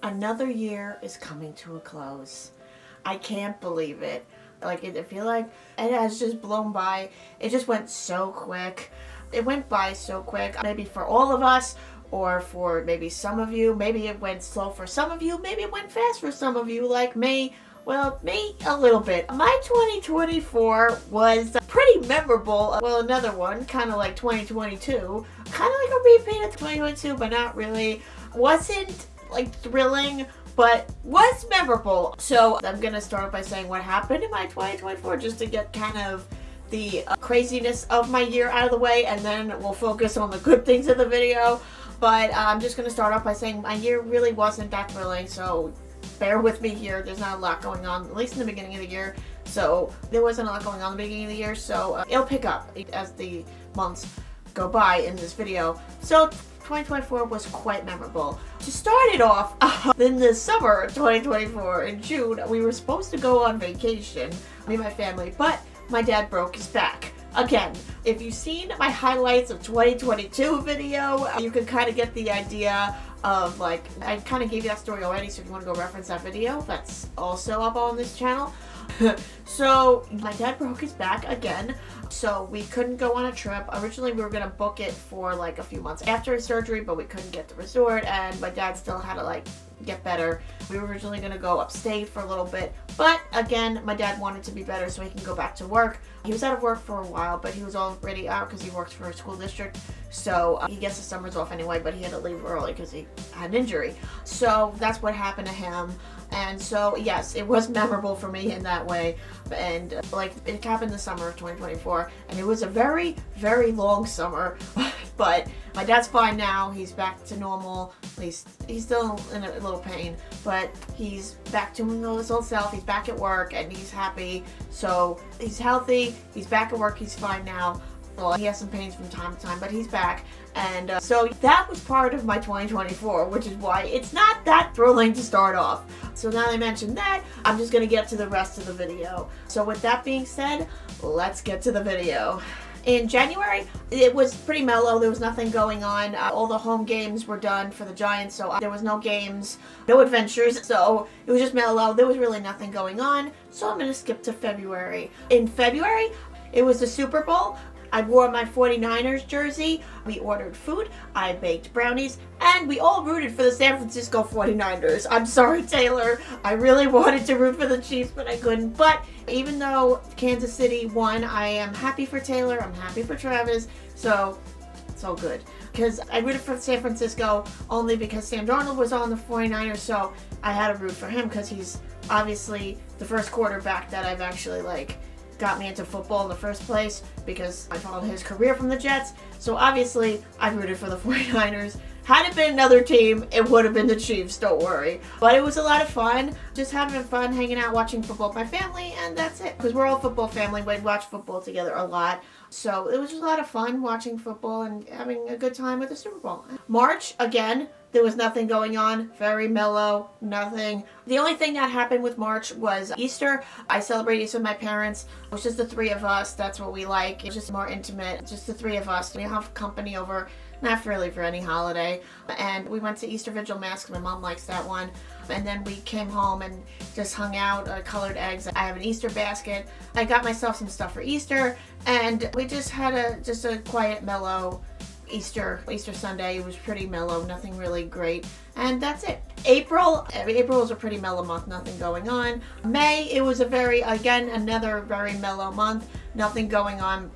Another year is coming to a close. I can't believe it. Like, I feel like it has just blown by. It just went so quick. It went by so quick. Maybe for all of us, or for maybe some of you. Maybe it went slow for some of you. Maybe it went fast for some of you, like me. Well, me, a little bit. My 2024 was pretty memorable. Well, another one, kind of like 2022. Kind of like a repeat of 2022, but not really. Wasn't like thrilling, but was memorable. So I'm gonna start by saying what happened in my 2024, just to get kind of the craziness of my year out of the way, and then we'll focus on the good things of the video. But I'm just gonna start off by saying my year really wasn't that thrilling, so bear with me here. There's not a lot going on, at least in the beginning of the year. So there wasn't a lot going on in the beginning of the year, so it'll pick up as the months go by in this video. So 2024 was quite memorable. To start it off, in the summer of 2024, in June, we were supposed to go on vacation, me and my family, but my dad broke his back. Again, if you've seen my highlights of 2022 video, you can kind of get the idea of, like, I kind of gave you that story already, so if you want to go reference that video, that's also up on this channel. So my dad broke his back again, so we couldn't go on a trip. Originally we were going to book it for like a few months after his surgery, but we couldn't get the resort, and my dad still had to like get better. We were originally going to go upstate for a little bit, but again, my dad wanted to be better so he can go back to work. He was out of work for a while, but he was already out because he works for a school district, so he gets the summers off anyway, but he had to leave early because he had an injury. So that's what happened to him. And so, yes, it was memorable for me in that way. And like, it happened the summer of 2024, and it was a very, very long summer. But my dad's fine now. He's back to normal. At least he's still in a little pain, but he's back to his old self. He's back at work, and he's happy. So he's healthy. He's back at work. He's fine now. Well, he has some pains from time to time, but he's back. And so that was part of my 2024, which is why it's not that thrilling to start off. So now that I mentioned that, I'm just going to get to the rest of the video. So with that being said, let's get to the video. In January, it was pretty mellow. There was nothing going on. All the home games were done for the Giants, so there was no games, no adventures. So it was just mellow. There was really nothing going on. So I'm going to skip to February. In February, it was the Super Bowl. I wore my 49ers jersey, we ordered food, I baked brownies, and we all rooted for the San Francisco 49ers. I'm sorry, Taylor. I really wanted to root for the Chiefs, but I couldn't. But even though Kansas City won, I am happy for Taylor, I'm happy for Travis, so it's all good. Because I rooted for San Francisco only because Sam Darnold was on the 49ers, so I had to root for him because he's obviously the first quarterback that I've actually, like, got me into football in the first place, because I followed his career from the Jets. So obviously I rooted for the 49ers. Had it been another team, it would have been the Chiefs, don't worry. But it was a lot of fun, just having fun hanging out, watching football with my family, and that's it. Because we're all a football family, we watch football together a lot. So it was just a lot of fun watching football and having a good time with the Super Bowl. March, again, there was nothing going on, very mellow, nothing. The only thing that happened with March was Easter. I celebrated Easter with my parents. It was just the three of us. That's what we like. It's just more intimate, just the three of us. We have company over, not really for any holiday. And we went to Easter Vigil Mass. My mom likes that one. And then we came home and just hung out, colored eggs. I have an Easter basket. I got myself some stuff for Easter, and we just had a quiet, mellow Easter Sunday. It was pretty mellow, nothing really great, and that's it. April was a pretty mellow month, nothing going on. May, it was another very mellow month, nothing going on,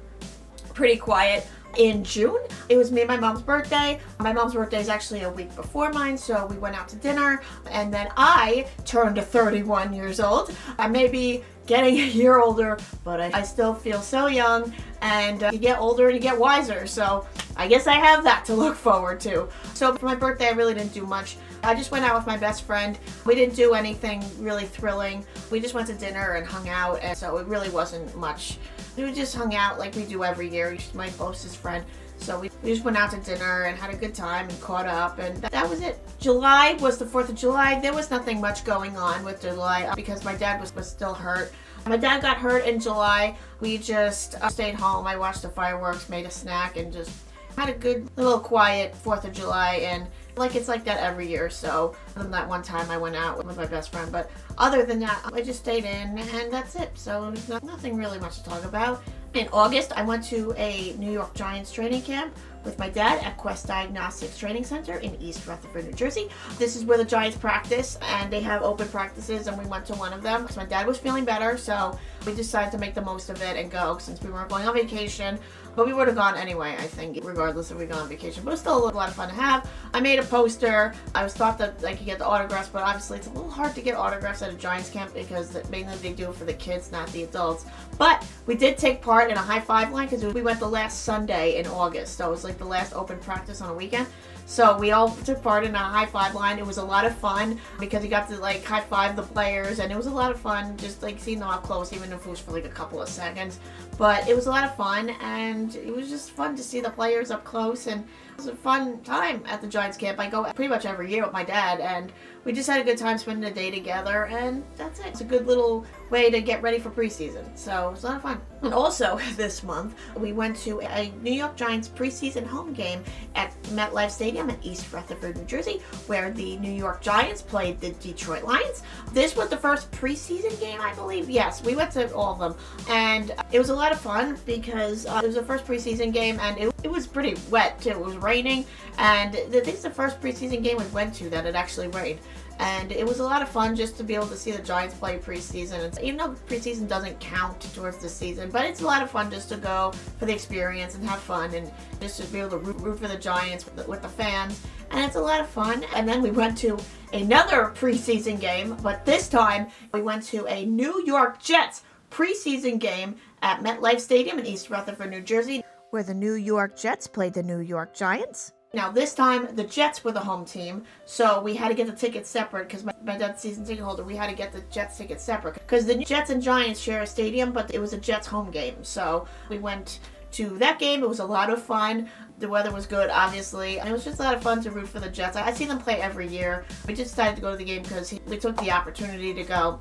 pretty quiet. In June, it was me and my mom's birthday. My mom's birthday is actually a week before mine, so we went out to dinner, and then I turned 31 years old. I may be getting a year older, but I still feel so young, and you get older and you get wiser, so I guess I have that to look forward to. So for my birthday, I really didn't do much. I just went out with my best friend. We didn't do anything really thrilling. We just went to dinner and hung out, and so it really wasn't much. We just hung out like we do every year. She's my closest friend. So we just went out to dinner and had a good time and caught up, and that was it. July was the 4th of July. There was nothing much going on with July because my dad was still hurt. My dad got hurt in July. We just stayed home. I watched the fireworks, made a snack, and just had a good little quiet 4th of July, and Like, it's like that every year. So, other than that one time I went out with my best friend. But other than that, I just stayed in, and that's it. So, there's nothing really much to talk about. In August, I went to a New York Giants training camp with my dad at Quest Diagnostics Training Center in East Rutherford, New Jersey. This is where the Giants practice, and they have open practices, and we went to one of them. So my dad was feeling better, so we decided to make the most of it and go, since we weren't going on vacation. But we would have gone anyway, I think, regardless if we go on vacation. But it was still a lot of fun to have. I made a poster. I was thought that I could get the autographs, but obviously it's a little hard to get autographs at a Giants camp because mainly they do it for the kids, not the adults. But we did take part in a high five line because we went the last Sunday in August. So it was like the last open practice on a weekend. So we all took part in a high five line. It was a lot of fun because you got to like high five the players, and it was a lot of fun just like seeing them up close, even if it was for like a couple of seconds. But it was a lot of fun, and it was just fun to see the players up close, and it was a fun time at the Giants camp. I go pretty much every year with my dad, and we just had a good time spending the day together, and that's it. It's a good little way to get ready for preseason. So it was a lot of fun. And also this month, we went to a New York Giants preseason home game at MetLife Stadium in East Rutherford, New Jersey, where the New York Giants played the Detroit Lions. This was the first preseason game, I believe. Yes, we went to all of them, and it was a lot of fun because it was the first preseason game, and it was pretty wet too. It was raining, and this is the first preseason game we went to that it actually rained. And it was a lot of fun just to be able to see the Giants play preseason. And even though preseason doesn't count towards the season, but it's a lot of fun just to go for the experience and have fun and just to be able to root for the Giants with the fans. And it's a lot of fun. And then we went to another preseason game, but this time we went to a New York Jets preseason game at MetLife Stadium in East Rutherford, New Jersey, where the New York Jets played the New York Giants. Now, this time, the Jets were the home team, so we had to get the tickets separate because my dad's season ticket holder, we had to get the Jets tickets separate because the Jets and Giants share a stadium, but it was a Jets home game. So we went to that game. It was a lot of fun. The weather was good, obviously, and it was just a lot of fun to root for the Jets. I see them play every year. We just decided to go to the game because we took the opportunity to go.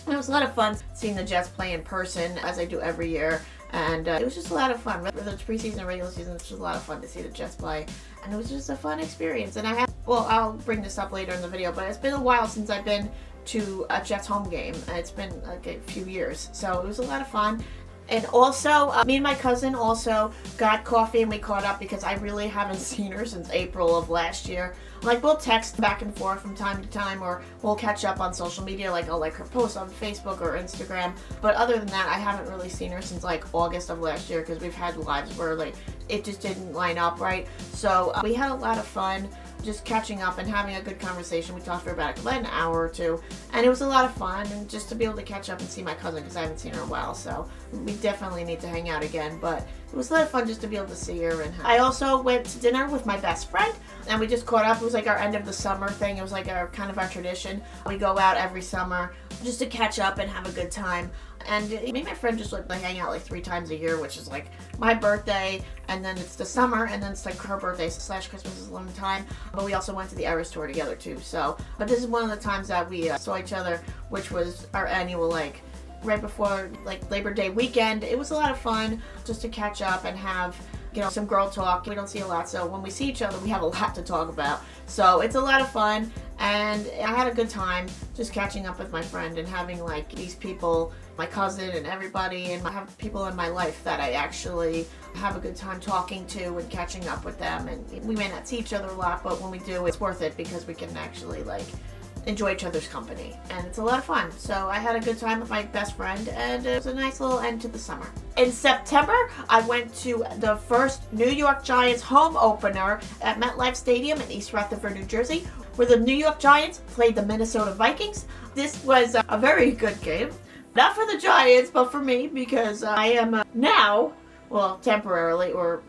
And it was a lot of fun seeing the Jets play in person, as I do every year. And it was just a lot of fun. Whether it's preseason or regular season, it's just a lot of fun to see the Jets play. And it was just a fun experience. And I'll bring this up later in the video, but it's been a while since I've been to a Jets home game. It's been like a few years. So it was a lot of fun. And also, me and my cousin also got coffee and we caught up because I really haven't seen her since April of last year. Like, we'll text back and forth from time to time, or we'll catch up on social media, like I'll like her post on Facebook or Instagram. But other than that, I haven't really seen her since like August of last year because we've had lives where like it just didn't line up right. So we had a lot of fun just catching up and having a good conversation. We talked for about an hour or two, and it was a lot of fun, and just to be able to catch up and see my cousin because I haven't seen her in a while, so we definitely need to hang out again. But it was a lot of fun just to be able to see her. And I also went to dinner with my best friend, and we just caught up. It was like our end of the summer thing. It was like our kind of our tradition. We go out every summer just to catch up and have a good time. And me and my friend just like hang out like 3 times a year, which is like my birthday, and then it's the summer, and then it's like her birthday / Christmas is a long time. But we also went to the Eras tour together too. So, but this is one of the times that we saw each other, which was our annual like right before like Labor Day weekend. It was a lot of fun just to catch up and have, you know, some girl talk. We don't see a lot, so when we see each other, we have a lot to talk about. So it's a lot of fun, and I had a good time just catching up with my friend and having like these people, my cousin and everybody, and I have people in my life that I actually have a good time talking to and catching up with them. And we may not see each other a lot, but when we do, it's worth it because we can actually like enjoy each other's company, and it's a lot of fun. So I had a good time with my best friend, and it was a nice little end to the summer. In September, I went to the first New York Giants home opener at MetLife Stadium in East Rutherford, New Jersey, where the New York Giants played the Minnesota Vikings. This was a very good game. Not for the Giants, but for me, because I am now, well, temporarily, or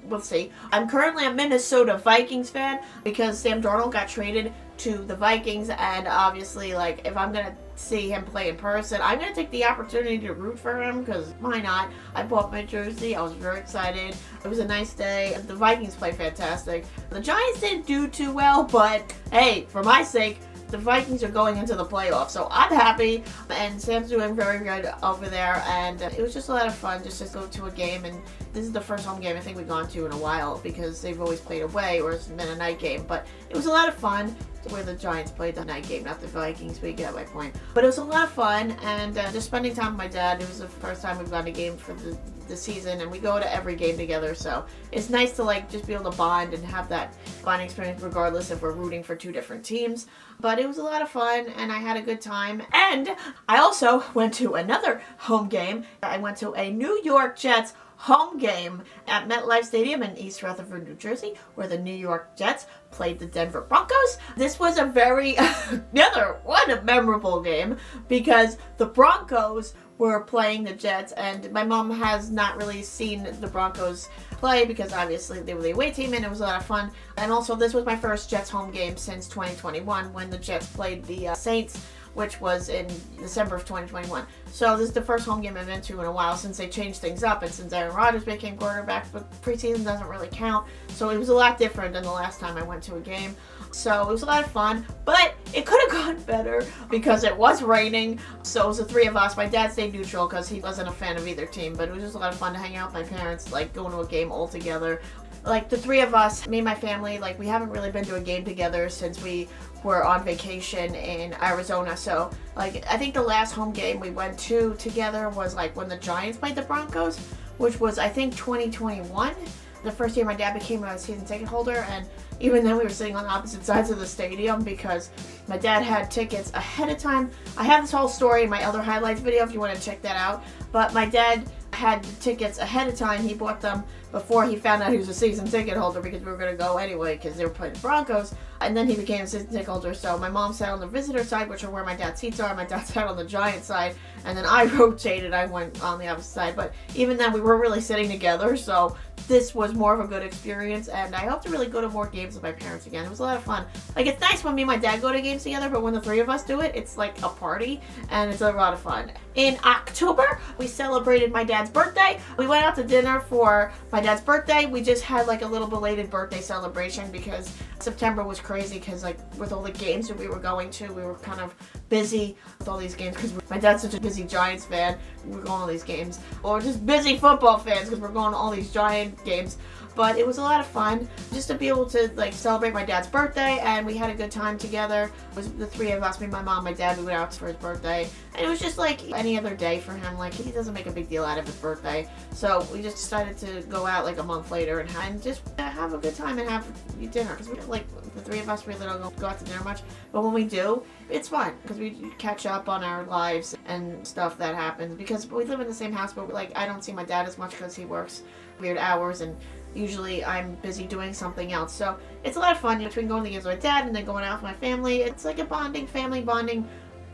we'll see. I'm currently a Minnesota Vikings fan because Sam Darnold got traded to the Vikings, and obviously, like, if I'm gonna see him play in person, I'm gonna take the opportunity to root for him, because why not? I bought my jersey. I was very excited. It was a nice day. The Vikings played fantastic. The Giants didn't do too well, but hey, for my sake, the Vikings are going into the playoffs, so I'm happy, and Sam's doing very good over there, and it was just a lot of fun just to go to a game, and this is the first home game I think we've gone to in a while, because they've always played away, or it's been a night game, but it was a lot of fun where the Giants played the night game, not the Vikings, but you get my point. But it was a lot of fun, and just spending time with my dad. It was the first time we've gone to a game for the season, and we go to every game together, so it's nice to like just be able to bond and have that bonding experience regardless if we're rooting for two different teams. But it was a lot of fun, and I had a good time. And I also went to another home game. I went to a New York Jets home game at MetLife Stadium in East Rutherford, New Jersey, where the New York Jets played the Denver Broncos. This was a very a memorable game, because the Broncos were playing the Jets, and my mom has not really seen the Broncos play because obviously they were the away team, and it was a lot of fun. And also, this was my first Jets home game since 2021 when the Jets played the Saints, which was in December of 2021. So this is the first home game I've been to in a while since they changed things up, and since Aaron Rodgers became quarterback, but preseason doesn't really count. So it was a lot different than the last time I went to a game. So it was a lot of fun, but it could have gone better because it was raining. So it was the three of us. My dad stayed neutral because he wasn't a fan of either team, but it was just a lot of fun to hang out with my parents, like going to a game all together. Like the three of us, me and my family, like we haven't really been to a game together since we were on vacation in Arizona. So like I think the last home game we went to together was like when the Giants played the Broncos, which was I think 2021. The first year my dad became a season ticket holder, and even then we were sitting on opposite sides of the stadium because my dad had tickets ahead of time. I have this whole story in my other highlights video if you want to check that out. But my dad had the tickets ahead of time. He bought them before he found out he was a season ticket holder because we were going to go anyway because they were playing the Broncos. And then he became a season ticket holder. So my mom sat on the visitor side, which are where my dad's seats are. My dad sat on the Giant side. And then I rotated. I went on the opposite side. But even then, we weren't really sitting together. So this was more of a good experience. And I hope to really go to more games with my parents again. It was a lot of fun. Like, it's nice when me and my dad go to games together. But when the three of us do it, it's like a party. And it's a lot of fun. In October, we celebrated my dad's birthday. We went out to dinner for my dad's birthday. We just had like a little belated birthday celebration because September was crazy because like with all the games that we were going to, we were kind of busy with all these games because my dad's such a busy Giants fan. We were going to all these games. Or just busy football fans because we're going to all these Giant games. But it was a lot of fun just to be able to like celebrate my dad's birthday, and we had a good time together. It was the three of us, me, my mom, my dad. We went out for his birthday, and it was just like any other day for him. Like he doesn't make a big deal out of his birthday, so we just decided to go out like a month later and just have a good time and have dinner. Because we like the three of us really don't go out to dinner much, but when we do, it's fun because we catch up on our lives and stuff that happens. Because we live in the same house, but like I don't see my dad as much because he works weird hours and usually I'm busy doing something else. So it's a lot of fun between going to games with my dad and then going out with my family. It's like a family bonding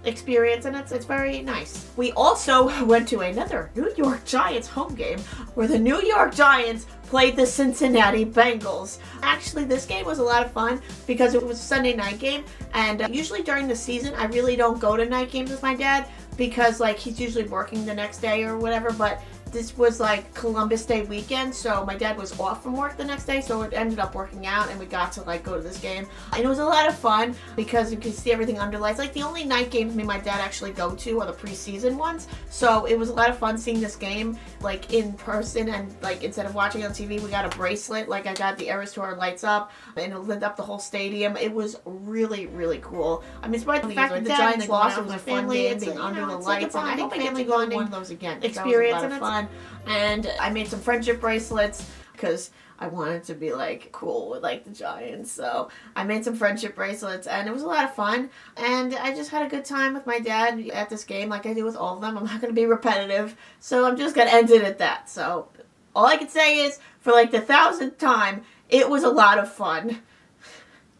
experience, and it's very nice. We also went to another New York Giants home game where the New York Giants played the Cincinnati Bengals. Actually, this game was a lot of fun because it was a Sunday night game, and usually during the season I really don't go to night games with my dad because like he's usually working the next day or whatever, but this was like Columbus Day weekend, so my dad was off from work the next day, so it ended up working out and we got to like go to this game. And it was a lot of fun because you could see everything under lights. Like the only night games me and my dad actually go to are the preseason ones, so it was a lot of fun seeing this game like in person, and like instead of watching it on TV, we got a bracelet. Like I got the Eras Tour lights up and it lit up the whole stadium. It was really, really cool. I mean, despite the fact that the Giants lost, it was a fun game being under the lights, and I hope I get to go to one of those again. Experience, and it's fun. And I made some friendship bracelets because I wanted to be like cool with like the Giants. So I made some friendship bracelets and it was a lot of fun. And I just had a good time with my dad at this game like I do with all of them. I'm not going to be repetitive, so I'm just going to end it at that. So all I can say is for like the 1,000th time, it was a lot of fun.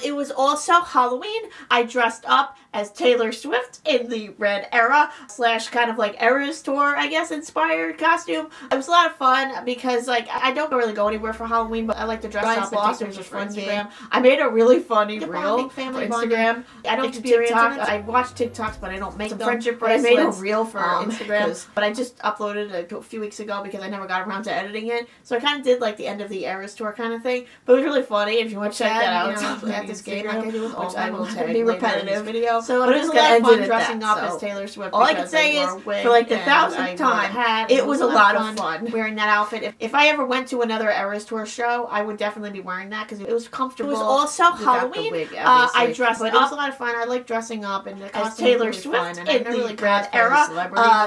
It was also Halloween. I dressed up as Taylor Swift in the red era / kind of like Eras Tour, I guess, inspired costume. It was a lot of fun because like I don't really go anywhere for Halloween, but I like to dress up. It was a fun game. I made a really funny reel for Instagram. I don't do TikTok. I watch TikToks, but I don't make some friendship bracelets. I made a reel for Instagram, but I just uploaded it a few weeks ago because I never got around to editing it. So I kind of did like the end of the Eras Tour kind of thing, but it was really funny. If you want to check that out, this game like I do with all which I will tag be later in repetitive this video. So but I'm just gonna end it dressing up as Taylor Swift. All I can say is, for like the 1,000th time, it was a lot of fun wearing that outfit. If I ever went to another Eras Tour show, I would definitely be wearing that because it was comfortable. It was also Halloween. Wig, I dressed up. It was a lot of fun. I like dressing up and as Taylor Swift in the really grad era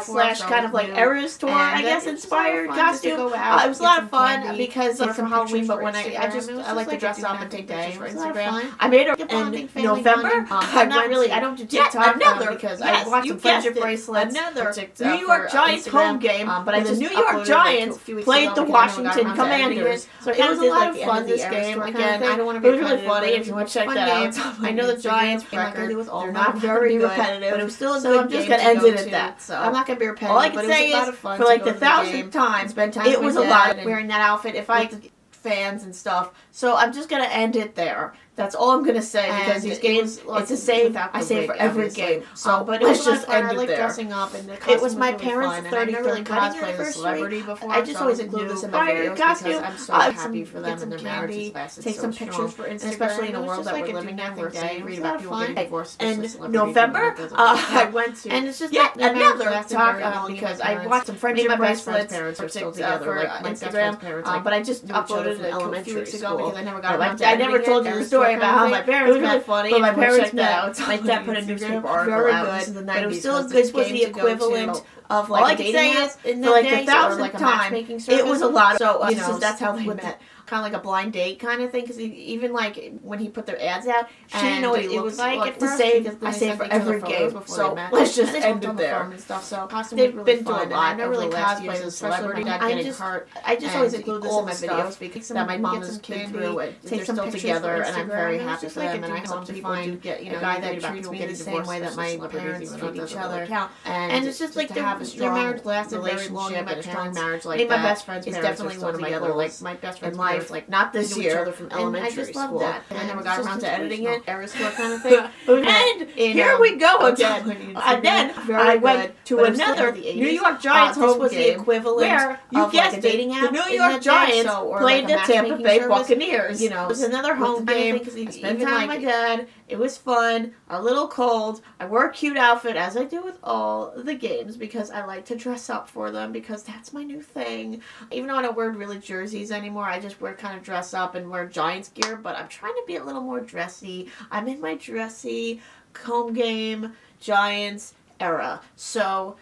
slash kind of like Eras Tour, I guess, inspired costume. It was a lot of fun because for Halloween, but when I like to dress up and take pictures for Instagram. I made a in November. I don't do TikTok because I watched some friendship bracelets. Another New York Giants home game, but the New York Giants played the Washington Commanders. So it was a lot of fun this game. Again, I don't want to be really funny. If you want to check that out, I know the Giants record. They're not very repetitive, but it was still a good game. I'm just gonna end it at that. So I'm not gonna be repetitive. All I can say is, for like the 1,000th time, it was a lot wearing that outfit. If I fans and stuff, so I'm just gonna end it there. That's all I'm gonna say because these games, it's the same. I say for every game. So, but let's just end it there. Dressing up and it was my parents' 33rd wedding anniversary. I just always include this in my videos because I'm so happy for them and their marriages lasted take so some pictures for Instagram, especially in a world that we're living in, where they read about people getting divorced. And November, I went to, and it's just another talk because I watched some friendship bracelets. Parents are still together, like Instagram, but I just uploaded it a few weeks ago because I never got around to I never told you the story about how my parents met. Really funny. But my parents met. My dad put a newspaper article out. Very good. But it was still a good. This was the equivalent of like a dating app for like the 1,000th time. It was a lot. So that's how they met. Kind of like a blind date kind of thing, because even like when he put their ads out, she didn't know what it looked like. To say, I say for every game. So let's just end it there. And stuff. So they've been doing a lot. They're really cosplaying as a celebrity. I just always include this in my videos because that my mom has been through it. They're still together, and I'm very happy for them. And I hope to find a guy that treats me the same way that my parents treat each other. And it's just like their marriage lasted very long. And a strong marriage like that. My best friend's is definitely one of my goals. Like my best friend's life. Like not this year from elementary school. That. And I never got around to editing it, Eras Tour kind of thing. And here we go again. And then I went to another New York Giants home game. This was the equivalent where you guessed it, the New York Giants played the Tampa Bay Buccaneers. It was another home game. I spent time with my dad. It was fun, a little cold. I wore a cute outfit, as I do with all the games, because I like to dress up for them, because that's my new thing. Even though I don't wear really jerseys anymore, I just wear kind of dress up and wear Giants gear, but I'm trying to be a little more dressy. I'm in my dressy home game Giants era. So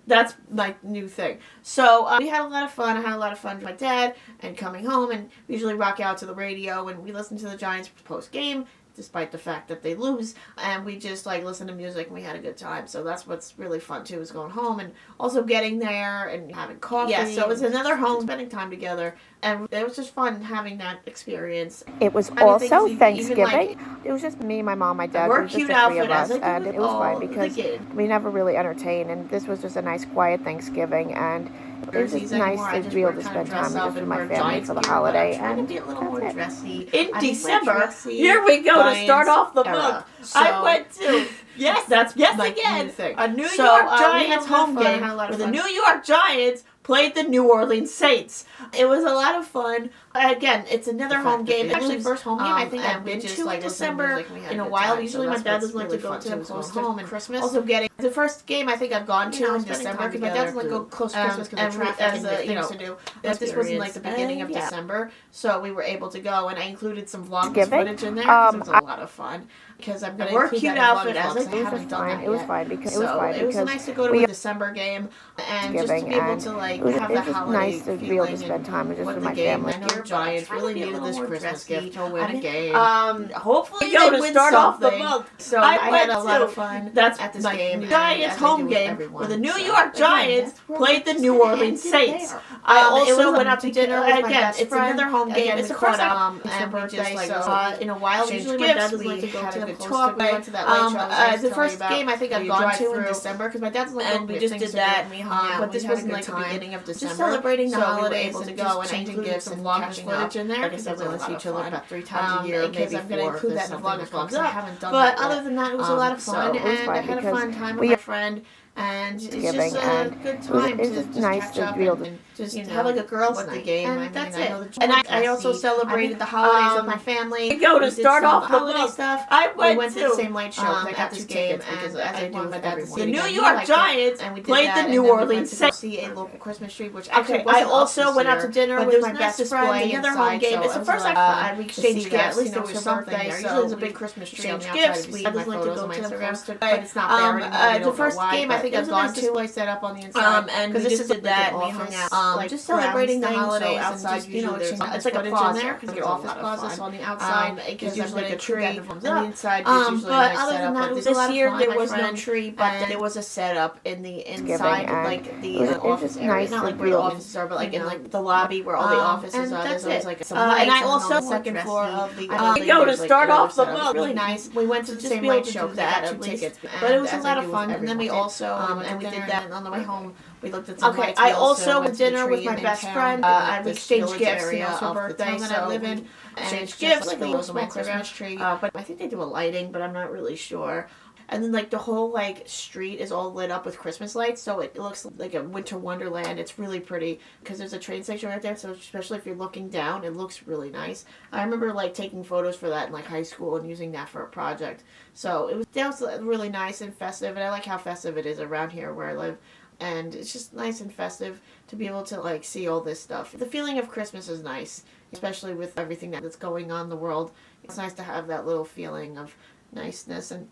that's my new thing. So we had a lot of fun. I had a lot of fun with my dad and coming home, and we usually rock out to the radio and we listen to the Giants post game, despite the fact that they lose, and we just like listen to music and we had a good time. So that's what's really fun too, is going home and also getting there and having coffee. Yeah, so it was another home, spending time together, and it was just fun having that experience. It was also Thanksgiving. It was just me, my mom, my dad. It was just the three of us, and it was fun because we never really entertained, and this was just a nice, quiet Thanksgiving, and it was just nice to be able to spend time just with my family for the holiday. And be a little more dressy. In December, here we go to start off the month. I went to a New York Giants home game where the New York Giants played the New Orleans Saints. It was a lot of fun. Again, it's another home game. Actually, first home game I think I've been to in December in a while. Usually my dad doesn't like to go to them close to home and Christmas. Also getting the first game I think I've gone to in December, because my dad doesn't like to go close to Christmas because of traffic and things to do. But this wasn't like the beginning of December, so we were able to go, and I included some vlog footage in there because it was a lot of fun. Because I'm going to include cute outfit as I haven't done that yet. It was fine because it was nice to go to a December game and just to be able to like have the holiday nice to be able to spend time just with my family. I know Giants really needed this Christmas gift to win a game. Hopefully they win start off the month. So I had a lot of fun at this game. Giants home game where the New York Giants played the New Orleans Saints. I also went out to dinner again. It's another home game. It's a first time. It's her birthday, so in a while usually my dad doesn't like to go to talk. We went to that late show. The first game I think I've gone to in December, because my dad's like, and we just did that, and we hung out. But this wasn't like the beginning of December. Just celebrating the holidays, able to go and changing gifts and vlog footage in there. Like I said, we only see each other about 3 times a year, maybe 4. I'm going to include that in the vlog because I haven't done that. But other than that, it was a lot of fun, and I had a fun time with my friend. And it's just a good time to just nice catch up to be able to just have like a girls' night. The game. And I mean, that's I it. know And I also celebrated the holidays with my family. To start off the holiday stuff. we went to the same light show. I got this game, because and as I do with everyone. The New York Giants played the New Orleans Saints. See a local Christmas tree, which okay. I also went out to dinner with my best friend. Another home game. It's the first time we exchanged gifts. At least there was something there. Usually there's a big Christmas tree on the outside. We just like to go to Instagram, but it's not there anymore. The first game I think I've gone to. Place set up on the inside. And because this is that we hung out, just celebrating the holidays outside. It's like a plaza there because your office plaza is on the outside. It's usually like a tree on the inside. But other than that, this year there was no tree, but there was a setup in the inside, like the office area. Not like where the offices are, but like in like the lobby where all the offices are. There's always like some lights. And I also on the second floor of the. To start off the month. Really nice. We went to the same light show. That tickets, but it was a lot of fun. And then we also and we did that on the way home. We looked at some lights. I also went to dinner with my best friend. We exchanged gifts for her birthday. That I live in. Exchanged gifts, like a little small Christmas tree. But I think they do a lighting, but I'm not really sure. And then like the whole like street is all lit up with Christmas lights, so it looks like a winter wonderland. It's really pretty because there's a train station right there, so especially if you're looking down, it looks really nice. I remember like taking photos for that in like high school and using that for a project. So that was really nice and festive, and I like how festive it is around here where I live. And it's just nice and festive to be able to like see all this stuff. The feeling of Christmas is nice, especially with everything that's going on in the world. It's nice to have that little feeling of niceness and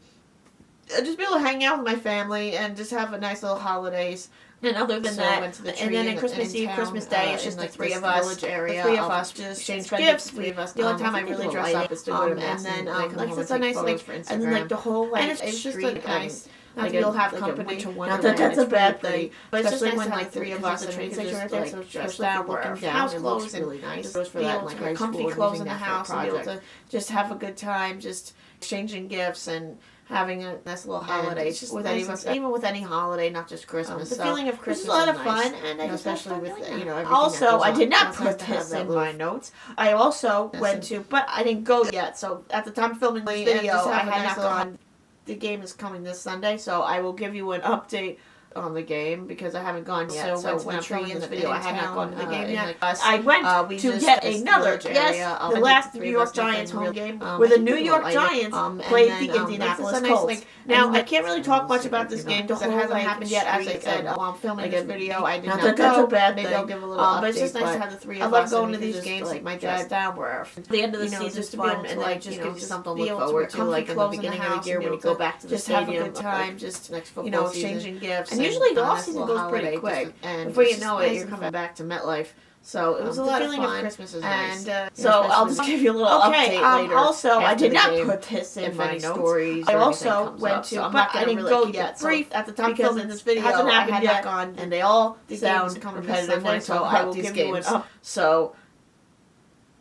just be able to hang out with my family and just have a nice little holidays. And other than that, and then on Christmas Eve, Christmas Day, it's just the three of us. The three of us just exchange gifts. The only time I really dress up is to go to mass. And then like it's a nice like, and then like the whole like it's just like nice. Like you'll have company. Not that that's a bad thing, but it's just nice when like three of us and we can just like dress down, looking down. House clothes really nice. Goes for that like comfy clothes in the house and be able to just have a good time, just exchanging gifts and having a nice little holiday. It's just with even with any holiday, not just Christmas. The feeling of Christmas is a lot of fun, and especially with everything. Also, I did not put this in my notes. I also went to, but I didn't go yet. So at the time of filming this video, I had not gone. The game is coming this Sunday, so I will give you an update on the game because I haven't gone yet. So when I'm filming this video, I had not gone to the game yet. I went to get another, the last New York Giants home game where the New York Giants played the Indianapolis Colts. Now, I can't really talk much about this game because it hasn't happened yet. As I said, while I'm filming this video, I did not go. That's a bad thing. Maybe I'll give a little update. But it's just nice to have the three of us. I love going to these games with my dad down where the end of the season is fun and like just gives you something to look forward to, like in the beginning of the year when you go back to the stadium. Just have a good time, just exchanging gifts. And usually the off season goes pretty quick, and before you know it, you're coming back to MetLife. So it was a lot of fun. Of Christmas is nice. And so I'll just give you a little update later. Also, I did not put this in my notes. I also went to, but I didn't go yet. Brief at the time of filming this video, hasn't happened yet, and they all sound repetitive. So I will give you an up. So.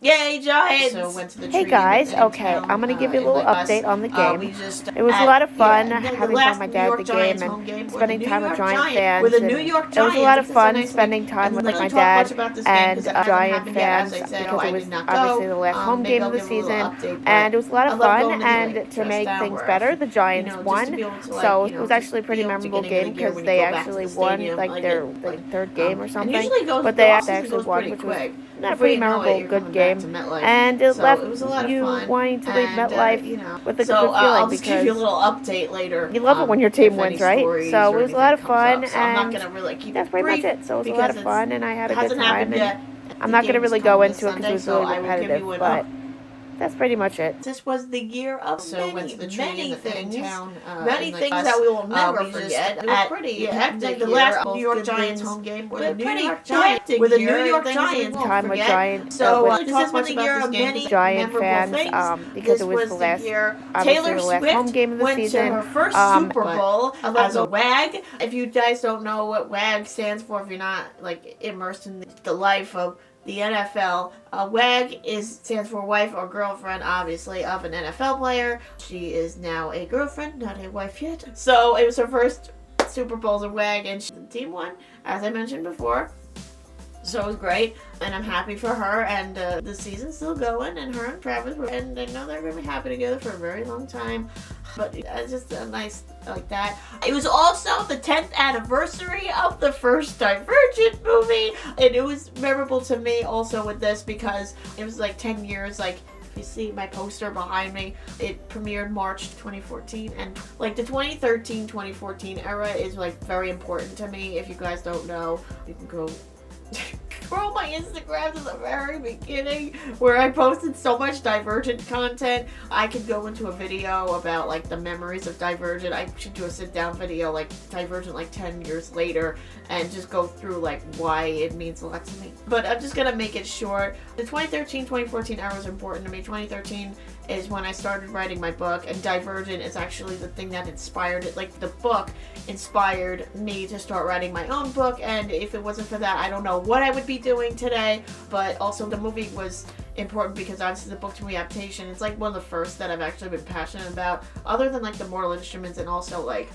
Yay, Giants! So went to the hey guys, okay, I'm going to give you a little update on the game. It was a lot of fun having fun with my dad at the game and spending time with Giant fans. It was a lot of fun spending time with my dad and Giant fans because it was obviously the last home game of the season. And it was a lot of fun, and to make things better, the Giants won. So it was actually a pretty memorable game because they actually won like their third game or something. But they actually won, which was not a pretty memorable, good game. And it left you wanting to leave MetLife with a good feeling. I'll just give you a little update later. You love it when your team wins, right? So it was a lot of fun, and I'm not gonna really keep that's pretty much it. So it was a lot of fun, and I had a good time. And I'm not going to really go into it because it was really repetitive, but that's pretty much it. This was the year of many things that that we will never forget. It was pretty hectic. The last New York Giants home game were the New York Giants with the New York Giants time with Giants. So this has been the year of many Giant fans This because it was the last Taylor home game of the went season. to her first Super Bowl as a WAG. If you guys don't know what WAG stands for, if you're not like immersed in the life of the NFL, WAG stands for wife or girlfriend, obviously, of an NFL player. She is now a girlfriend, not a wife yet. So it was her first Super Bowl as a WAG, and the team won, as I mentioned before. So it was great, and I'm happy for her, and the season's still going, and her and Travis, and I know they're going to be happy together for a very long time, but it's just a nice, like that. It was also the 10th anniversary of the first Divergent movie, and it was memorable to me also with this, because it was like 10 years, like, you see my poster behind me. It premiered March 2014, and like the 2013-2014 era is like very important to me. If you guys don't know, you can go scroll my Instagram to the very beginning where I posted so much Divergent content. I could go into a video about like the memories of Divergent. I should do a sit down video like Divergent like 10 years later and just go through like why it means a lot to me. But I'm just gonna make it short. The 2013-2014 era was important to me. 2013 is when I started writing my book, and Divergent is actually the thing that inspired it. Like, the book inspired me to start writing my own book, and if it wasn't for that, I don't know what I would be doing today. But also the movie was important because obviously the book to movie adaptation, it's like one of the first that I've actually been passionate about, other than like the Mortal Instruments and also like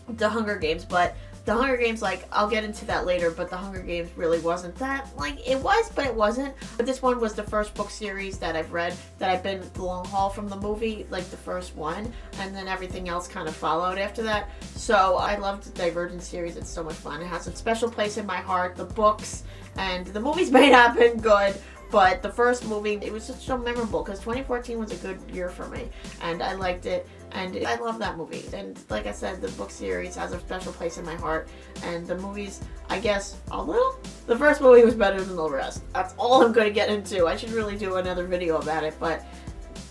the Hunger Games. But the Hunger Games, like, I'll get into that later, but the Hunger Games really wasn't that, like, it was, but it wasn't. But this one was the first book series that I've read, that I've been the long haul from the movie, like the first one, and then everything else kind of followed after that. So I loved the Divergent series. It's so much fun. It has a special place in my heart. The books and the movies may not have been good, but the first movie, it was just so memorable because 2014 was a good year for me, and I liked it, and I love that movie. And like I said, the book series has a special place in my heart, and the movies, I guess, a little. The first movie was better than the rest. That's all I'm going to get into. I should really do another video about it, but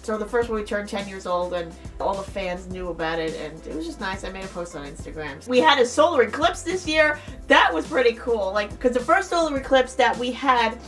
so the first movie turned 10 years old, and all the fans knew about it, and it was just nice. I made a post on Instagram. We had a solar eclipse this year. That was pretty cool, like, because the first solar eclipse that we had,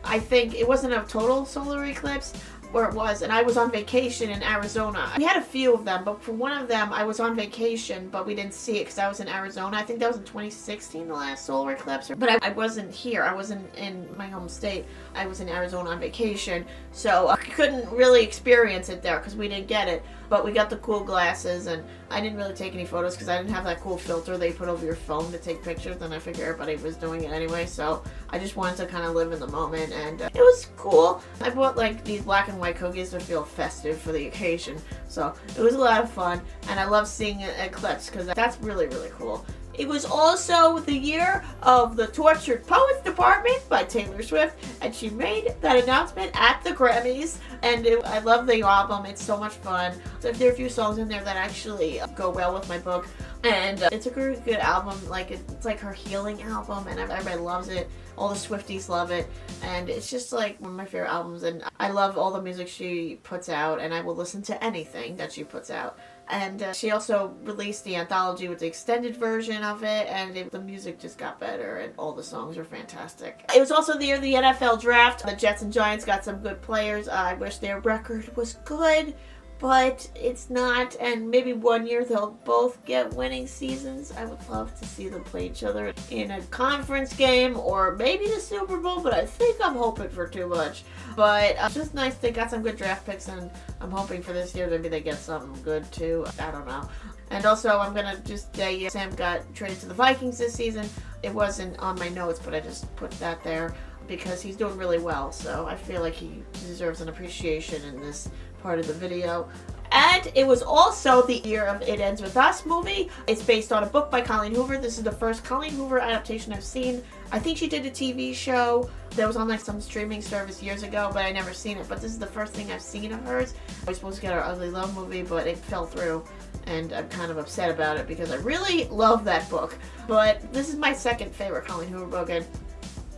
I think it wasn't a total solar eclipse, or it was, and I was on vacation in Arizona. We had a few of them, but for one of them, I was on vacation, but we didn't see it because I was in Arizona. I think that was in 2016, the last solar eclipse. But I wasn't here. I wasn't in my home state. I was in Arizona on vacation, so I couldn't really experience it there because we didn't get it. But we got the cool glasses, and I didn't really take any photos because I didn't have that cool filter they put over your phone to take pictures, and I figured everybody was doing it anyway, so I just wanted to kind of live in the moment, and it was cool. I bought like these black and white cookies to feel festive for the occasion, so it was a lot of fun, and I love seeing an eclipse because that's really, really cool. It was also the year of the Tortured Poets Department by Taylor Swift, and she made that announcement at the Grammys, and I love the album. It's so much fun. So there are a few songs in there that actually go well with my book, and it's a really good album. Like, it's like her healing album, and everybody loves it. All the Swifties love it, and it's just like one of my favorite albums, and I love all the music she puts out, and I will listen to anything that she puts out. And she also released the anthology with the extended version of it, and the music just got better, and all the songs are fantastic. It was also the year of the NFL draft. The Jets and Giants got some good players. I wish their record was good, but it's not, and maybe one year they'll both get winning seasons. I would love to see them play each other in a conference game or maybe the Super Bowl, but I think I'm hoping for too much. But it's just nice. They got some good draft picks, and I'm hoping for this year maybe they get something good too. I don't know. And also, I'm going to just say Sam got traded to the Vikings this season. It wasn't on my notes, but I just put that there because he's doing really well. So I feel like he deserves an appreciation in this part of the video. And it was also the year of It Ends With Us movie. It's based on a book by Colleen Hoover. This is the first Colleen Hoover adaptation I've seen. I think she did a TV show that was on like some streaming service years ago, but I never seen it. But this is the first thing I've seen of hers. I was supposed to get her Ugly Love movie, but it fell through, and I'm kind of upset about it because I really love that book. But this is my second favorite Colleen Hoover book, and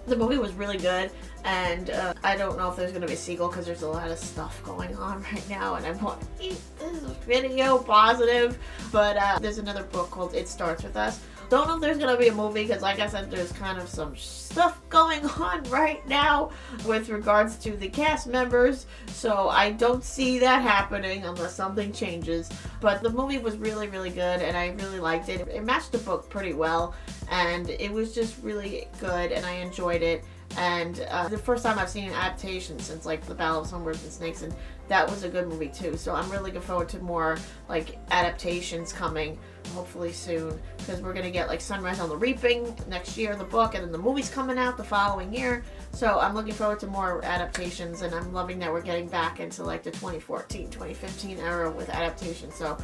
the movie was really good, and I don't know if there's going to be a sequel because there's a lot of stuff going on right now, and I'm like, this is video positive, but there's another book called It Starts With Us. Don't know if there's going to be a movie because, like I said, there's kind of some stuff going on right now with regards to the cast members, so I don't see that happening unless something changes. But the movie was really, really good, and I really liked it. It matched the book pretty well, and it was just really good, and I enjoyed it. And the first time I've seen an adaptation since like The Battle of Songbirds and Snakes, and that was a good movie too. So I'm really looking forward to more like adaptations coming hopefully soon, because we're gonna get like Sunrise on the Reaping next year, the book, and then the movie's coming out the following year. So I'm looking forward to more adaptations, and I'm loving that we're getting back into like the 2014, 2015 era with adaptations. So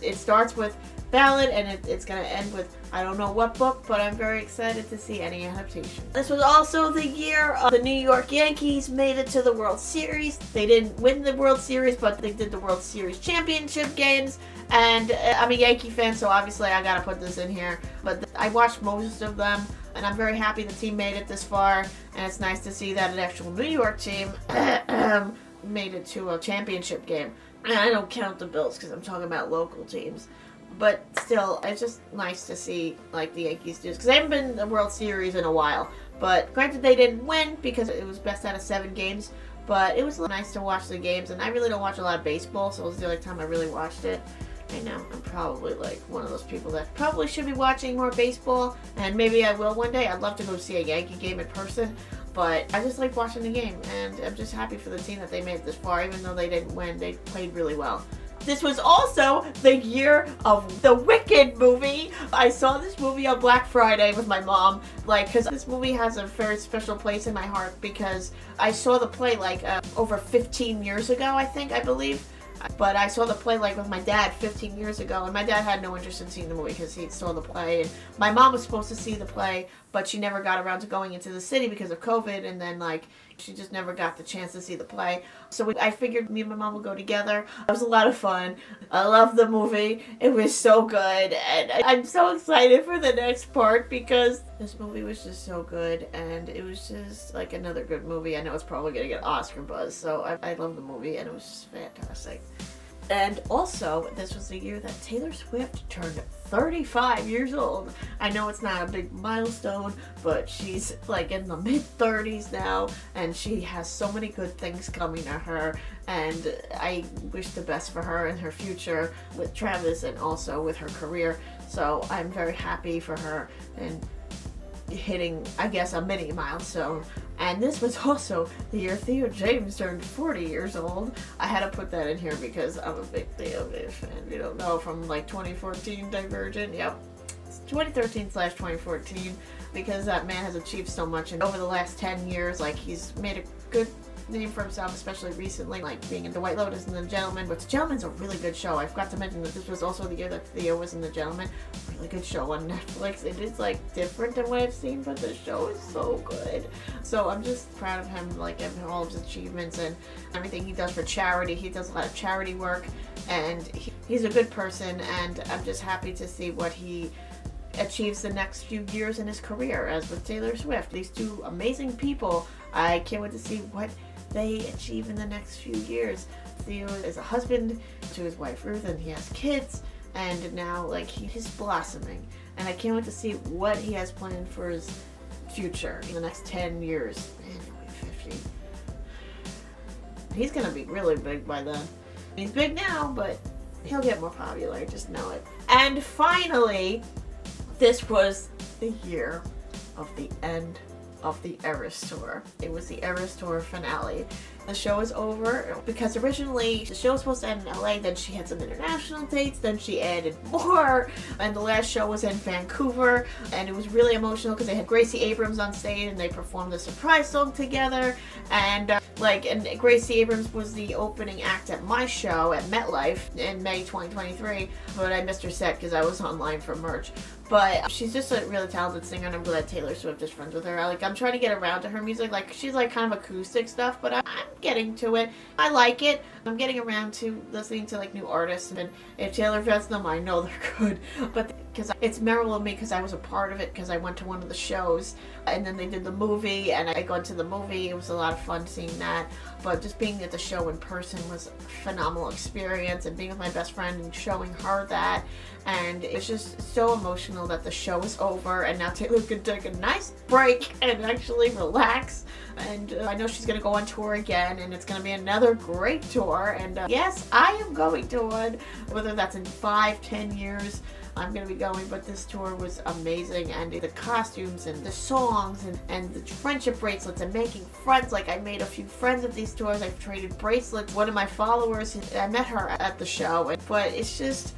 it starts with Ballad, and it's going to end with I don't know what book, but I'm very excited to see any adaptation. This was also the year the New York Yankees made it to the World Series. They didn't win the World Series, but they did the World Series championship games. And I'm a Yankee fan, so obviously I got to put this in here. But I watched most of them, and I'm very happy the team made it this far. And it's nice to see that an actual New York team made it to a championship game. And I don't count the Bills because I'm talking about local teams. But still, it's just nice to see like the Yankees do this, because they haven't been in the World Series in a while. But granted, they didn't win because it was best out of 7 games. But it was nice to watch the games, and I really don't watch a lot of baseball, so it was the only time I really watched it. I know, I'm probably like one of those people that probably should be watching more baseball, and maybe I will one day. I'd love to go see a Yankee game in person, but I just like watching the game, and I'm just happy for the team that they made it this far. Even though they didn't win, they played really well. This was also the year of the Wicked movie. I saw this movie on Black Friday with my mom, because this movie has a very special place in my heart, because I saw the play over 15 years ago, I believe. But I saw the play with my dad 15 years ago, and my dad had no interest in seeing the movie because he saw the play. And my mom was supposed to see the play, but she never got around to going into the city because of COVID, and then she just never got the chance to see the play. So I figured me and my mom would go together. It was a lot of fun. I loved the movie. It was so good, and I'm so excited for the next part because this movie was just so good, and it was just another good movie. I know it's probably going to get Oscar buzz, so I love the movie, and it was just fantastic. And also, this was the year that Taylor Swift turned 35 years old. I know it's not a big milestone, but she's in the mid-30s now, and she has so many good things coming to her, and I wish the best for her in her future with Travis and also with her career. So I'm very happy for her and hitting, I guess, a mini milestone. And this was also the year Theo James turned 40 years old. I had to put that in here because I'm a big Theo James fan. You don't know, from 2014 Divergent. Yep. It's 2013/2014, because that man has achieved so much, and over the last 10 years, he's made a good name for himself, especially recently, being in The White Lotus and The Gentleman. But The Gentleman's a really good show. I forgot to mention that this was also the year that Theo was in The Gentleman. Really good show on Netflix. It is different than what I've seen, but the show is so good. So I'm just proud of him, and all of his achievements and everything he does for charity. He does a lot of charity work, and he's a good person, and I'm just happy to see what he achieves the next few years in his career, as with Taylor Swift. These two amazing people. I can't wait to see what they achieve in the next few years. Theo is a husband to his wife Ruth, and he has kids, and now he's blossoming, and I can't wait to see what he has planned for his future in the next 10 years. Man, he'll be 50. He's gonna be really big by then. He's big now, but he'll get more popular, I just know it. And finally, this was the year of the end of the Eras Tour. It was the Eras Tour finale. The show is over because originally the show was supposed to end in LA, then she had some international dates, then she added more, and the last show was in Vancouver, and it was really emotional because they had Gracie Abrams on stage and they performed a surprise song together, and and Gracie Abrams was the opening act at my show at MetLife in May 2023, but I missed her set because I was online for merch. But she's just a really talented singer, and I'm glad Taylor Swift is friends with her. I'm trying to get around to her music. She's kind of acoustic stuff, but I'm getting to it. I like it. I'm getting around to listening to new artists, and if Taylor vets them, I know they're good. But because it's memorable to me because I was a part of it, because I went to one of the shows, and then they did the movie, and I went to the movie. It was a lot of fun seeing that. But just being at the show in person was a phenomenal experience, and being with my best friend and showing her that. And it's just so emotional that the show is over, and now Taylor can take a nice break and actually relax. And I know she's going to go on tour again, and it's going to be another great tour. And yes, I am going to one, whether that's in 5-10 years. I'm going to be going, but this tour was amazing, and the costumes and the songs and the friendship bracelets and making friends. I made a few friends at these tours. I've traded bracelets. One of my followers, I met her at the show, but it's just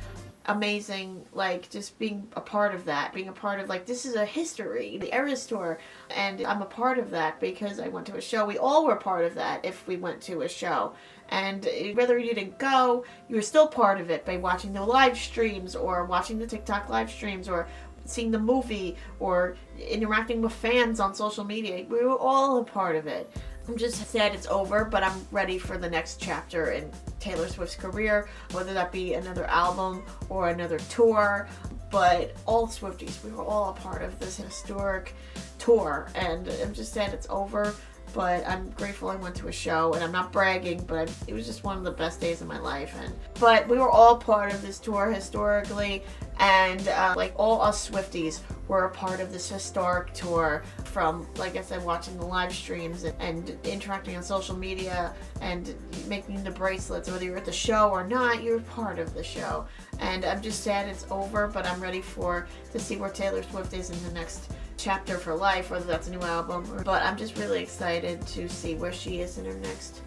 amazing, like, just being a part of that, being a part of, like, this is a history, the Eras Tour, and I'm a part of that because I went to a show. We all were part of that if we went to a show. And whether you didn't go, you were still part of it by watching the live streams or watching the TikTok live streams or seeing the movie or interacting with fans on social media. We were all a part of it. I'm just sad it's over, but I'm ready for the next chapter in Taylor Swift's career, whether that be another album or another tour. But all Swifties, we were all a part of this historic tour, and I'm just sad it's over. But I'm grateful I went to a show, and I'm not bragging, but it was just one of the best days of my life. But we were all part of this tour historically, and like all us Swifties were a part of this historic tour from, like I said, watching the live streams and interacting on social media and making the bracelets. Whether you're at the show or not, you're part of the show. And I'm just sad it's over, but I'm ready to see where Taylor Swift is in the next chapter for life, whether that's a new album. But I'm just really excited to see where she is in her next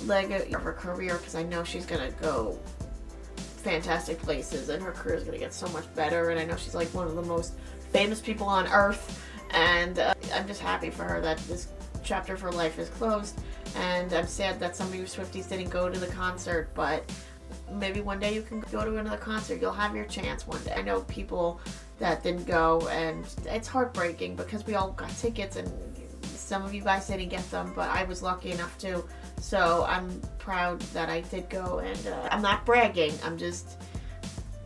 leg of her career, because I know she's going to go fantastic places and her career is going to get so much better. And I know she's like one of the most famous people on earth, and I'm just happy for her that this chapter for life is closed. And I'm sad that some of you Swifties didn't go to the concert, but maybe one day you can go to another concert. You'll have your chance one day. I know people that didn't go, and it's heartbreaking because we all got tickets and some of you guys didn't get them, but I was lucky enough to. So I'm proud that I did go, and I'm not bragging. I'm just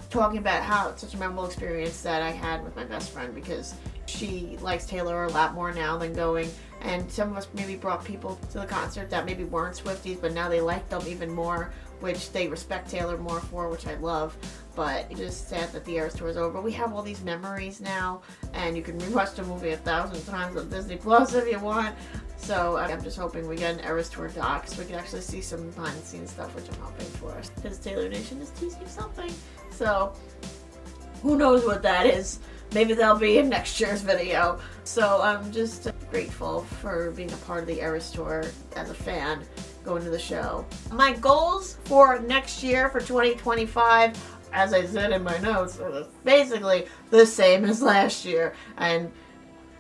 talking about how it's such a memorable experience that I had with my best friend, because she likes Taylor a lot more now than going. And some of us maybe brought people to the concert that maybe weren't Swifties, but now they like them even more, which they respect Taylor more for, which I love. But it's just sad that the Eras Tour is over. But we have all these memories now, and you can rewatch the movie 1,000 times on Disney Plus if you want. So I'm just hoping we get an Eras Tour doc so we can actually see some behind the scenes stuff, which I'm hoping for. Because Taylor Nation is teasing something. So who knows what that is. Maybe that'll be in next year's video. So I'm just grateful for being a part of the Eras Tour as a fan, going to the show. My goals for next year, for 2025, as I said in my notes, are basically the same as last year. And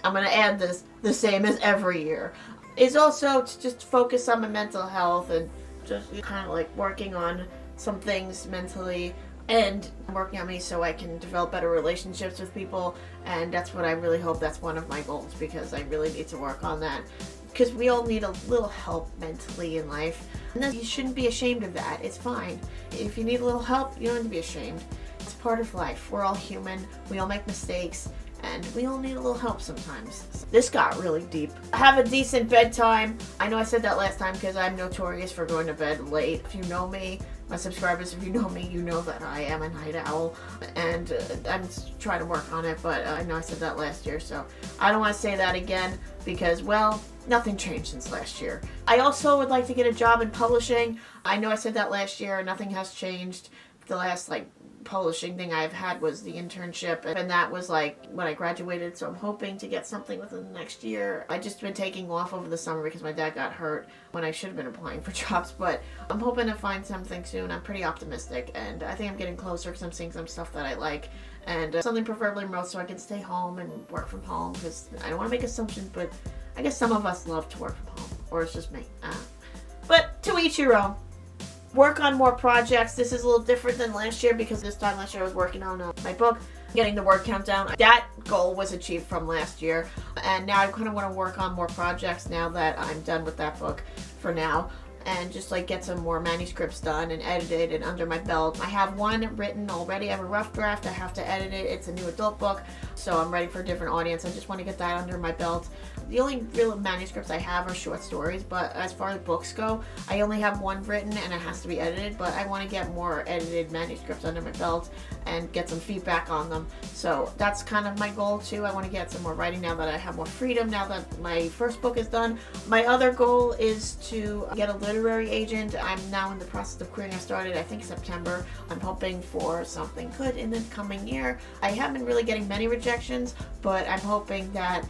I'm going to add this, the same as every year. Is also to just focus on my mental health and just kind of like working on some things mentally and working on me so I can develop better relationships with people. And that's what I really hope. That's one of my goals, because I really need to work on that. Because we all need a little help mentally in life. And then you shouldn't be ashamed of that. It's fine. If you need a little help, you don't have to be ashamed. It's part of life. We're all human. We all make mistakes. And we all need a little help sometimes. This got really deep. Have a decent bedtime. I know I said that last time because I'm notorious for going to bed late. If you know me, my subscribers, if you know me, you know that I am a night owl. And I'm trying to work on it, but I know I said that last year. So I don't want to say that again because, well, nothing changed since last year. I also would like to get a job in publishing. I know I said that last year. Nothing has changed. The last, publishing thing I've had was the internship, and that was when I graduated, so I'm hoping to get something within the next year. I've just been taking off over the summer because my dad got hurt when I should have been applying for jobs, but I'm hoping to find something soon. I'm pretty optimistic, and I think I'm getting closer because I'm seeing some stuff that I like, and something preferably remote so I can stay home and work from home, because I don't want to make assumptions, but I guess some of us love to work from home, or it's just me. But to each your own. Work on more projects. This is a little different than last year because this time last year I was working on my book, getting the word count down. That goal was achieved from last year, and now I kind of want to work on more projects now that I'm done with that book for now, and just get some more manuscripts done and edited and under my belt. I have one written already. I have a rough draft. I have to edit it. It's a new adult book, so I'm ready for a different audience. I just want to get that under my belt. The only real manuscripts I have are short stories, but as far as books go, I only have one written and it has to be edited, but I want to get more edited manuscripts under my belt and get some feedback on them So that's kind of my goal too. I want to get some more writing now that I have more freedom, now that my first book is done. My other goal is to get a literary agent. I'm now in the process of querying. I started, I think, September. I'm hoping for something good in the coming year. I haven't been really getting many rejections, but I'm hoping that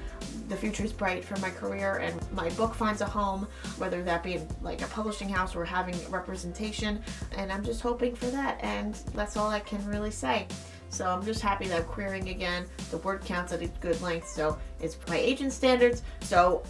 the future is bright for my career and my book finds a home, whether that be in like a publishing house or having representation, and I'm just hoping for that, and that's all I can really say. So I'm just happy that I'm querying again. The word counts at a good length, so it's my agent standards, so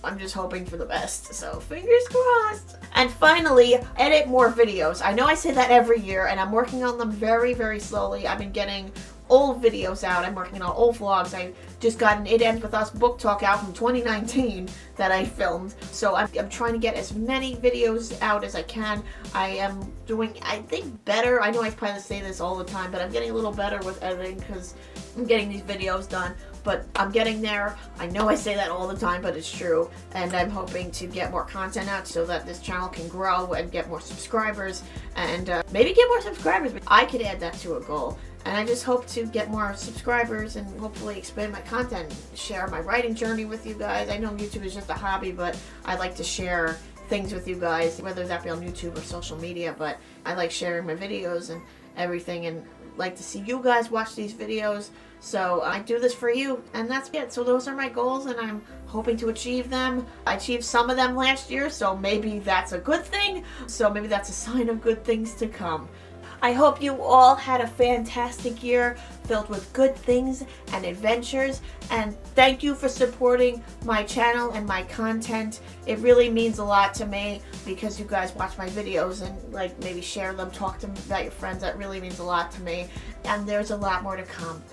I'm just hoping for the best, so fingers crossed. And finally, edit more videos. I know I say that every year, and I'm working on them very, very slowly. I've been getting old videos out. I'm working on old vlogs. I just got an It Ends With Us book talk out from 2019 that I filmed. So I'm trying to get as many videos out as I can. I am doing, I think, better. I know I probably say this all the time, but I'm getting a little better with editing because I'm getting these videos done. But I'm getting there. I know I say that all the time, but it's true. And I'm hoping to get more content out so that this channel can grow and get more subscribers. And maybe get more subscribers. I could add that to a goal. And I just hope to get more subscribers and hopefully expand my content, share my writing journey with you guys. I know YouTube is just a hobby, but I like to share things with you guys, whether that be on YouTube or social media, but I like sharing my videos and everything and like to see you guys watch these videos. So I do this for you, and that's it. So those are my goals, and I'm hoping to achieve them. I achieved some of them last year, so maybe that's a good thing. So maybe that's a sign of good things to come. I hope you all had a fantastic year filled with good things and adventures, and thank you for supporting my channel and my content. It really means a lot to me because you guys watch my videos and like maybe share them, talk to them about your friends. That really means a lot to me, and there's a lot more to come.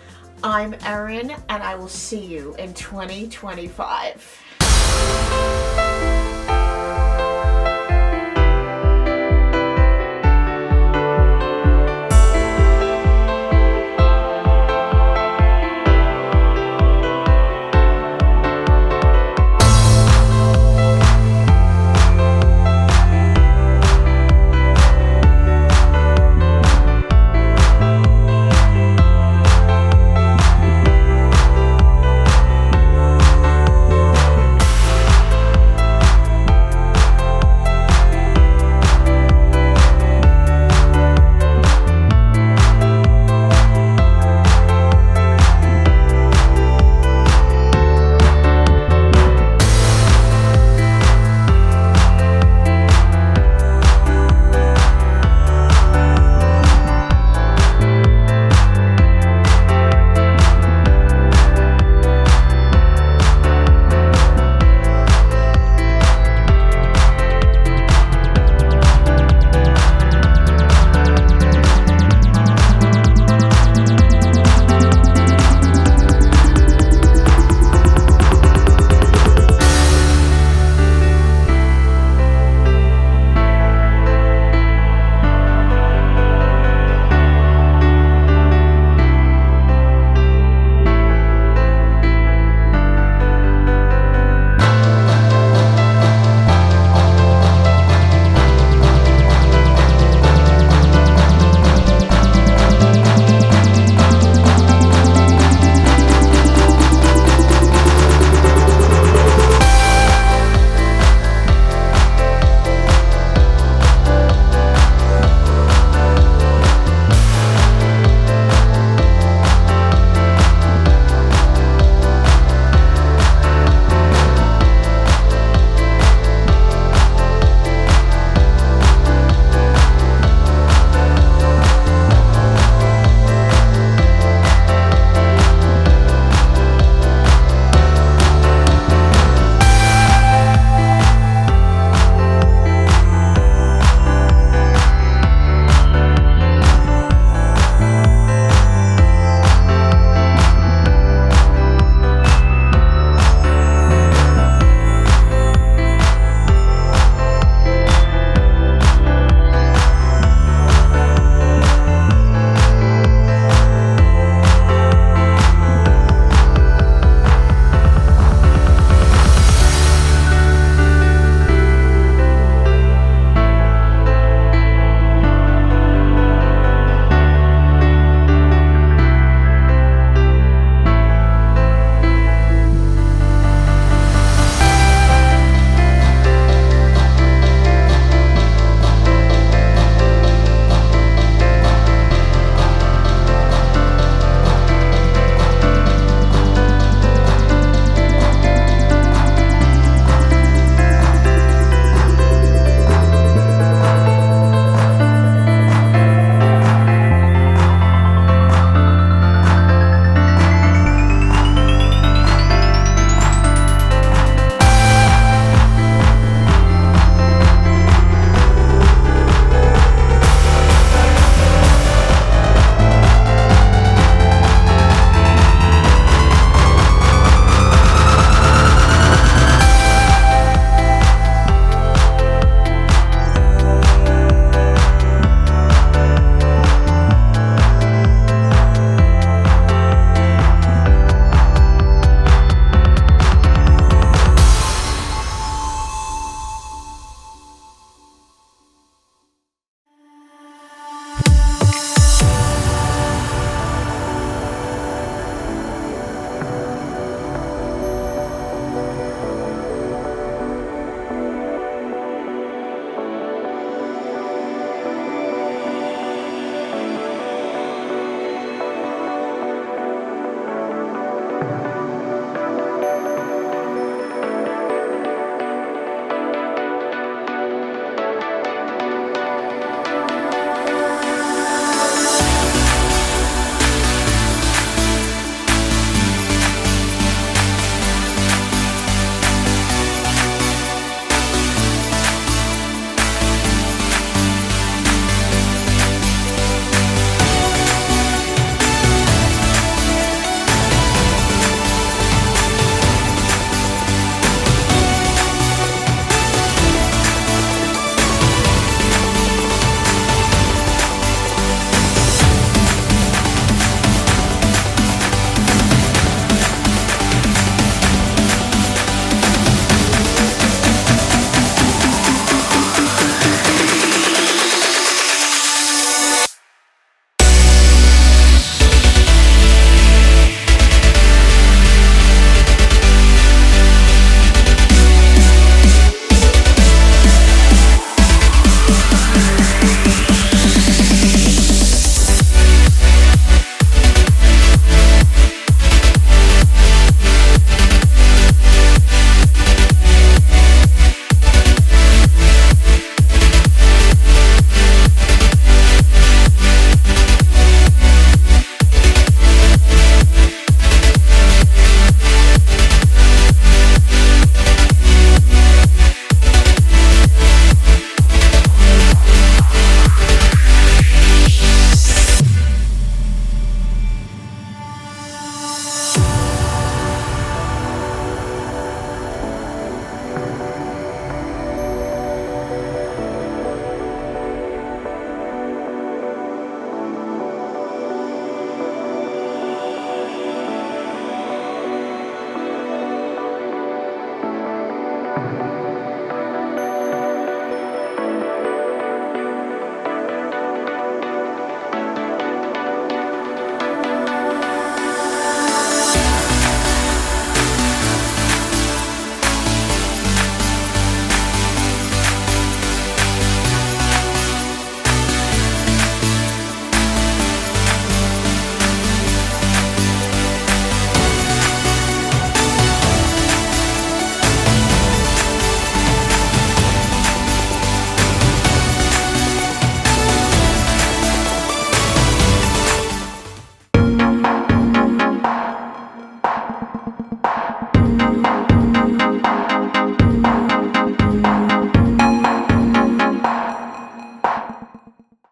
I'm Erin, and I will see you in 2025.